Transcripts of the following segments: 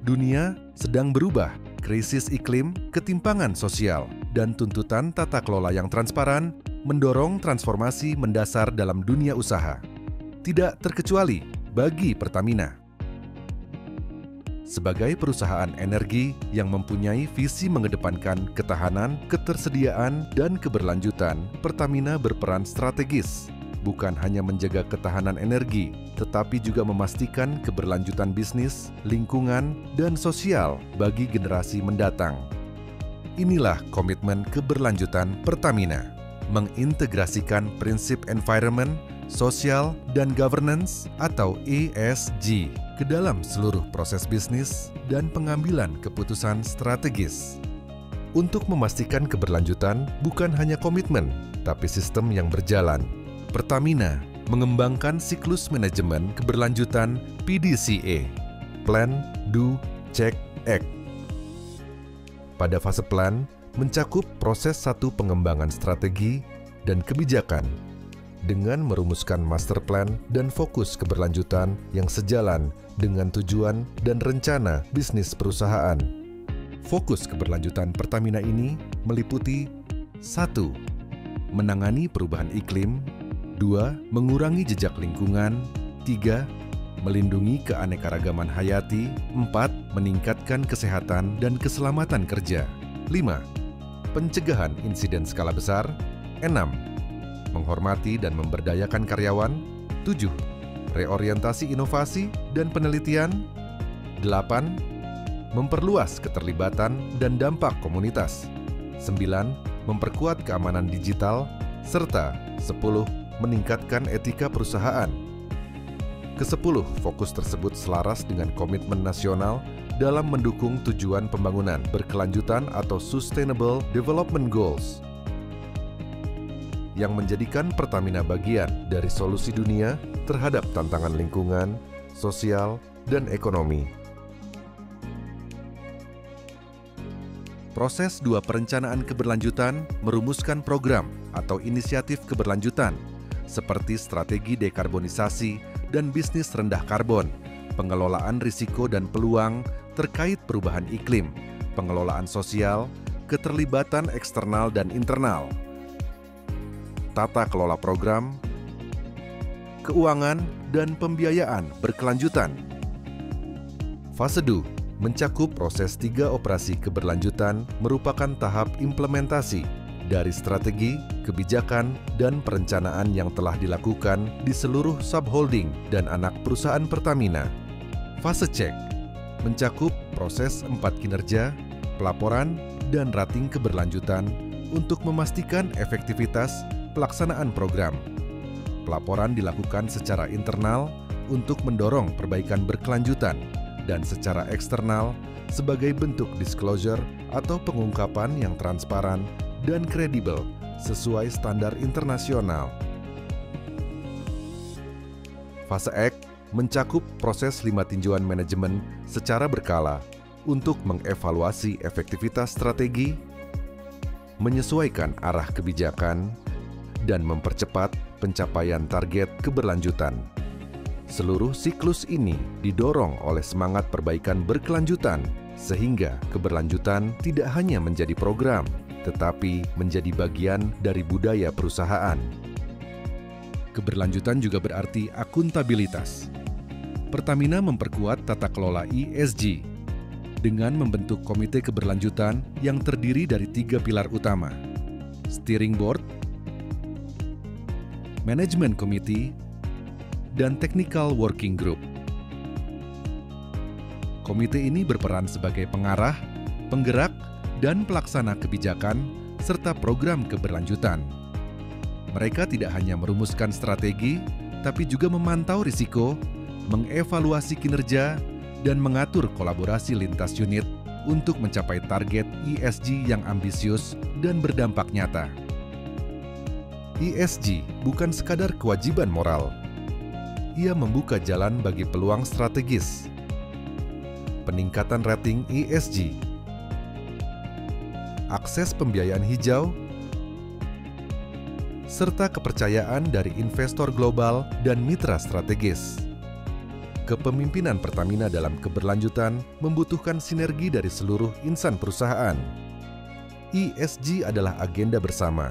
Dunia sedang berubah, krisis iklim, ketimpangan sosial, dan tuntutan tata kelola yang transparan mendorong transformasi mendasar dalam dunia usaha. Tidak terkecuali bagi Pertamina. Sebagai perusahaan energi yang mempunyai visi mengedepankan ketahanan, ketersediaan, dan keberlanjutan, Pertamina berperan strategis, bukan hanya menjaga ketahanan energi, tetapi juga memastikan keberlanjutan bisnis, lingkungan, dan sosial bagi generasi mendatang. Inilah komitmen keberlanjutan Pertamina, mengintegrasikan prinsip environment, social, dan governance atau ESG ke dalam seluruh proses bisnis dan pengambilan keputusan strategis. Untuk memastikan keberlanjutan bukan hanya komitmen, tapi sistem yang berjalan. Pertamina mengembangkan siklus manajemen keberlanjutan PDCA, Plan, Do, Check, Act. Pada fase plan, mencakup proses satu pengembangan strategi dan kebijakan dengan merumuskan master plan dan fokus keberlanjutan yang sejalan dengan tujuan dan rencana bisnis perusahaan. Fokus keberlanjutan Pertamina ini meliputi 1. Menangani perubahan iklim, 2. Mengurangi jejak lingkungan, 3. Melindungi keanekaragaman hayati, 4. Meningkatkan kesehatan dan keselamatan kerja, 5. Pencegahan insiden skala besar, 6. Menghormati dan memberdayakan karyawan, 7. Reorientasi inovasi dan penelitian, 8. Memperluas keterlibatan dan dampak komunitas, 9. Memperkuat keamanan digital, serta 10. Meningkatkan etika perusahaan. Ke-10 fokus tersebut selaras dengan komitmen nasional dalam mendukung tujuan pembangunan berkelanjutan atau Sustainable Development Goals yang menjadikan Pertamina bagian dari solusi dunia terhadap tantangan lingkungan, sosial, dan ekonomi. Proses 2 perencanaan keberlanjutan merumuskan program atau inisiatif keberlanjutan seperti strategi dekarbonisasi dan bisnis rendah karbon, pengelolaan risiko dan peluang terkait perubahan iklim, pengelolaan sosial, keterlibatan eksternal dan internal, tata kelola program, keuangan, dan pembiayaan berkelanjutan. Fase 2 mencakup proses 3 operasi keberlanjutan merupakan tahap implementasi dari strategi, kebijakan, dan perencanaan yang telah dilakukan di seluruh subholding dan anak perusahaan Pertamina. Fase cek mencakup proses 4 kinerja, pelaporan, dan rating keberlanjutan untuk memastikan efektivitas pelaksanaan program. Pelaporan dilakukan secara internal untuk mendorong perbaikan berkelanjutan dan secara eksternal sebagai bentuk disclosure atau pengungkapan yang transparan dan kredibel sesuai standar internasional. Fase X mencakup proses 5 tinjauan manajemen secara berkala untuk mengevaluasi efektivitas strategi, menyesuaikan arah kebijakan, dan mempercepat pencapaian target keberlanjutan. Seluruh siklus ini didorong oleh semangat perbaikan berkelanjutan, sehingga keberlanjutan tidak hanya menjadi program, tetapi menjadi bagian dari budaya perusahaan. Keberlanjutan juga berarti akuntabilitas. Pertamina memperkuat tata kelola ESG dengan membentuk komite keberlanjutan yang terdiri dari 3 pilar utama: Steering Board, Management Committee, dan Technical Working Group. Komite ini berperan sebagai pengarah, penggerak, dan pelaksana kebijakan serta program keberlanjutan. Mereka tidak hanya merumuskan strategi, tapi juga memantau risiko, mengevaluasi kinerja, dan mengatur kolaborasi lintas unit untuk mencapai target ESG yang ambisius dan berdampak nyata. ESG bukan sekadar kewajiban moral. Ia membuka jalan bagi peluang strategis. Peningkatan rating ESG, akses pembiayaan hijau, serta kepercayaan dari investor global dan mitra strategis. Kepemimpinan Pertamina dalam keberlanjutan membutuhkan sinergi dari seluruh insan perusahaan. ESG adalah agenda bersama.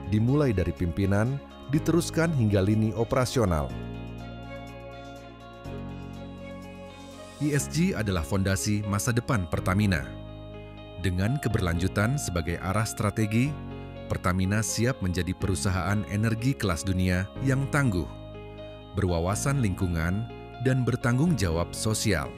Dimulai dari pimpinan, diteruskan hingga lini operasional. ESG adalah fondasi masa depan Pertamina. Dengan keberlanjutan sebagai arah strategi, Pertamina siap menjadi perusahaan energi kelas dunia yang tangguh, berwawasan lingkungan, dan bertanggung jawab sosial.